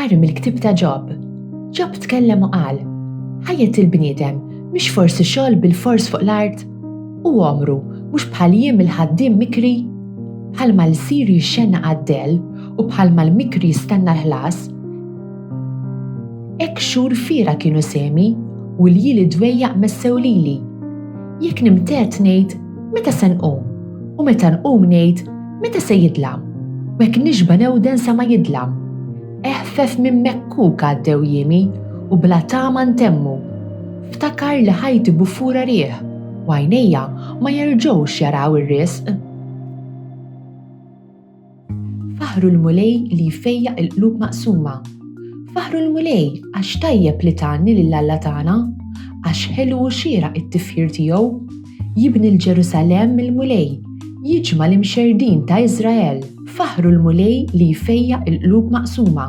Qari mill-ktieb ta' Ġobb. Ġobb tkellem u qal: ħajjet il-bniedem mhix forsi xogħol bil-fors fuq l-art u għomru mhux bħal jiem il-ħaddiem mikri, bħalma l-sir jixxenna għaddel u bħalma l-mikri jistenna l-ħlas. Hekk xhur fiera kienu semi u l-jili dwejjaq messew lili. Jekk nimtet ngħid meta se nqum u meta nqum ngħid meta se jidlam. U hekk nixba newden sa ma jidlam. Eħfef minn mekkuk għaddew jiemi u bla tama ntemmu. Ftakar li ħajti bufura rieħ u għajnejja ma jerġgħux jaraw ir-risq. Faħru l-mulej li jfejjaq il-qlub maqsuma. Faħru l-mulej għax tajjeb li tanni lill-Alla tagħna, għax ħelu u xieraq it-tifħir tiegħu, jibni l-Ġerusalemm mill-mulej, jiġma l-imxerdin ta' Iżrael. Faħru l-mulej li jfejjaq il-qlub maqsuma.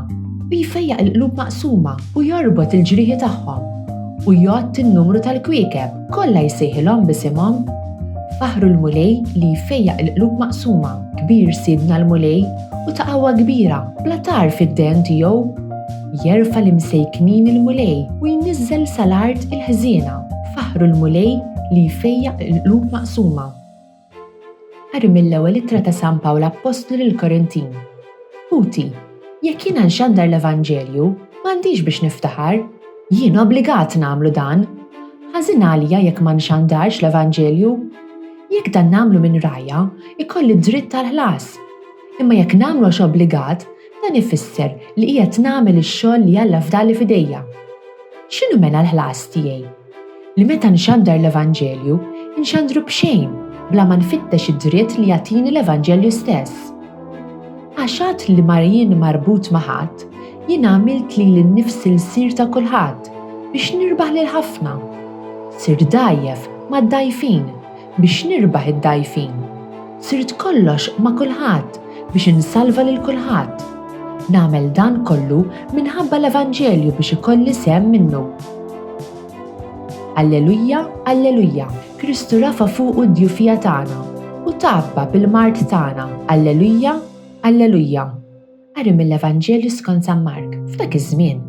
U jfejjaq il-qlub maqsuma u jorbot il-ġrieħi tagħhom. U jgħodd in-numru tal-kwiekeb kollha jsejħilhom bisimhom. Faħru l-mulej li jfejjaq il-qlub maqsuma. Kbir sidna l-mulej u ta' qawwa kbira bla tar fid-den tiegħu. Jerfa' l-imsejknin il-mulej u jniżżel sal-art il-ħżiena. Faħru l-mulej li jfejjaq il-qlub maqsuma. Qari mill-ewwel ittra ta' San Pawl Apostlu lill-Korintin. Puti, jekk jiena nxandar l-Evanġelju, m'għandix biex niftaħar, jien obbligat nagħmlu dan. Ħażin għalija jekk ma nxandarx l-Evanġelju. Jekk dan nagħmlu minn rajja, ikolli dritt tal-ħlas. Imma jekk nagħmlu għax obbligat, dan ifisser li qiegħed nagħmel ix-xogħol li Alla fdali f'idejja. X'inhu mela l-ħlas tiegħi? Li meta nxandar l-Evanġelju, nxandru b'xejn, bla ma nfittex id-dritt li jagħtini l-Evanġelju stess. Għax li marjien marbut ma' ħadd, jien għamilt li l-nifsi l-sir ta' kulħadd biex nirbaħ lil ħafna. Sir dajjef ma' d-dajfin biex nirbaħ id-dajfin. Sirt kollox ma' kulħadd biex insalva lil kulħadd. Nagħmel dan kollu minħabba l-Evanġelju biex ikolli sehem minnu. Alleluja, alleluja, Kristu rafa fuq d-djufija tagħna u tabba bil-mart tagħna. Alleluja, alleluja. Qari mill-Evanġelju skont San Mark. F'dak iż-żmien,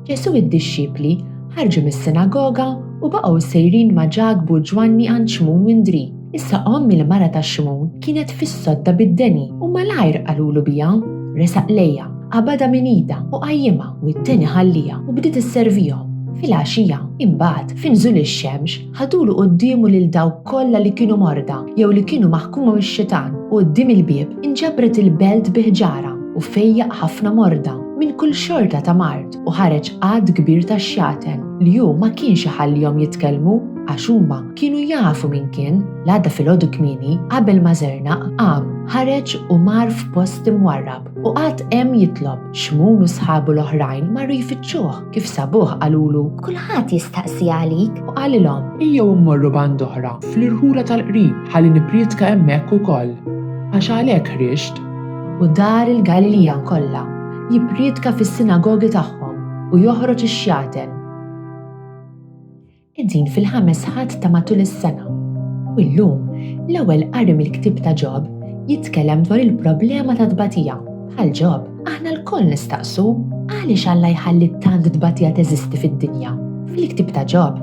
Ġesu id-dixxipli ħarġu mis-sinagoga u baqgħu sejrin ma' Ġagbu Ġwanni għand Xmun Windri. Issa ommi l-mara ta' Xmun kienet fis-sodda bid-deni u malajr qalulu biha, resaq lejha, qabada minn ida u qajjimha u t-tieni ħallija u bdiet isservihom. Fil-għaxija, imbagħad finżul ix-xemx ħadulu qudiemu lil dawk kollha li kienu morda jew li kienu maħkuma mix-xitan u quddiem il-bieb inġabret il-belt biħġara u fejjaq ħafna morda minn kull xorta ta' mart u ħareġ għad kbir ta' xjaten li hu ma kienx iħallihom jitkellmu għax huma kienu jafu min kien. L-għadda fil-għodu kmieni qabel ma żernaq qam ħareġ u mar f'post imwarrab u qatt hemm jitlob. Xmun u sħabu l-oħrajn marru jfittxuh kif sabuh qalulu kulħadd jistaqsi għalik u qalilhom ejjew immorru band oħra fl-irħula tal-qrib ħalli nippriedka hemmhekk ukoll għax għalhekk ħriġt. U dar il-Galileja kollha jippriedka fis-sinagogi tagħhom u joħroġ ix-xjaten. Qegħdin fil-5 ħadd ta' matul is-sena. U llum l-ewwel qari mill-ktieb ta' Ġobb jitkellem dwar il-problema ta' tbatija. Bħal Ġobb, aħna l-koll nistaqsu għaliex Alla jħalli tant tbatija teżisti fid-dinja. Fil-ktieb ta' Ġobb,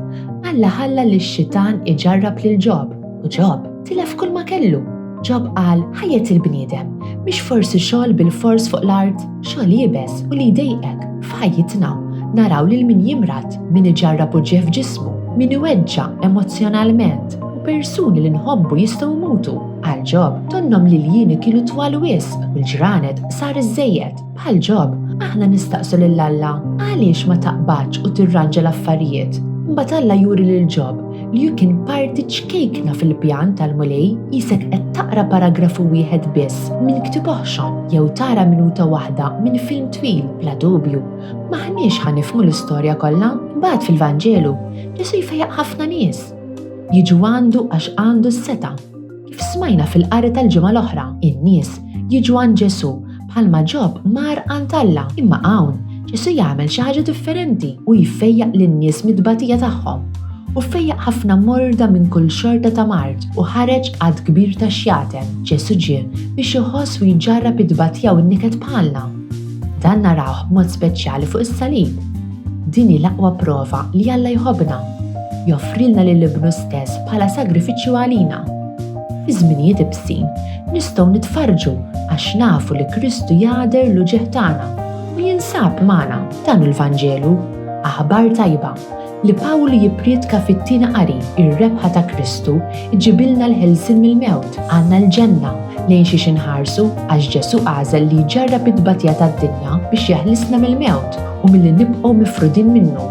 Alla ħalla li x-xitan iġarrab lil Ġobb u Ġobb tilef kull ma kellu. Ġobb qal ħajjet il-bniedem mhix forsi xogħol bil-fors fuq l-art, xogħol jibes u li jdejqek. F'ħajjitna naraw lil min jimrat, min iġarrab u ġef ġismu, min iweġġa emozjonalment u persuni li nħobbu jistgħu jmutu. Għal Ġobb tonnom li l-jieni kienu twal wisq u l-ġranet sar iżejjed. Bħal Ġobb aħna nistaqsu lil Alla għaliex ma taqbadx u tirranġa l-affarijiet. Imbagħad Alla juri lil Ġobb li ju kien parti ċkejkna fil-pjan tal-mulej jisek qed taqra paragrafu wieħed biss minn ktieb oħxon jew tara minuta waħda minn film twil bla dubju. Maħniex ħanifhmu l-istorja kollha. Imbagħad fil-Vanġelu Ġesu jfejjaq ħafna nies. Jiġu għandu għax għandu s-seta. Kif smajna fil-qari tal-ġimgħa l-oħra, in-nies jiġu għand Ġesu bħalma Ġobb mar għand Alla. Imma hawn Ġesu jagħmel xi ħaġa differenti u jfejjaq lin-nies mid-tbatija tagħhom. U fejjaq ħafna morda minn kull xorta ta' mart u ħareġ għad kbir ta' xjaten. Ġesu ġie biex iħoss u jġarrab id-tbatija u n-niket bħalna. Dan narawh b'mod speċjali fuq is-salib. Din hi l-aqwa prova li Alla jħobbna, joffrilna lill-Ibnu stess bħala sagrifiċċju għalina. Fi żminijiet ibsin nistgħu nitfarġu għax nafu li Kristu jagħder l-uġigħ tagħna u jinsab magħna. Dan il-Vanġelu aħbar tajba li Pawlu jippriedka fit-tieni qari ir-rebħa ta' Kristu iġibilna l-ħelsien mill-mewt, għandna l-ġenna lejn xiex inħarsu għax Ġesu għażel li jġarrab id-batija tad-dinja biex jeħlisna mill-mewt u milli nibqgħu mifrudin minnu.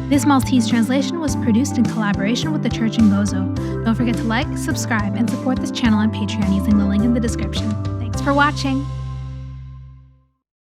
This Maltese translation was produced in collaboration with the Church in Gozo. Don't forget to like, subscribe, and support this channel on Patreon using the link in the description. Thanks for watching!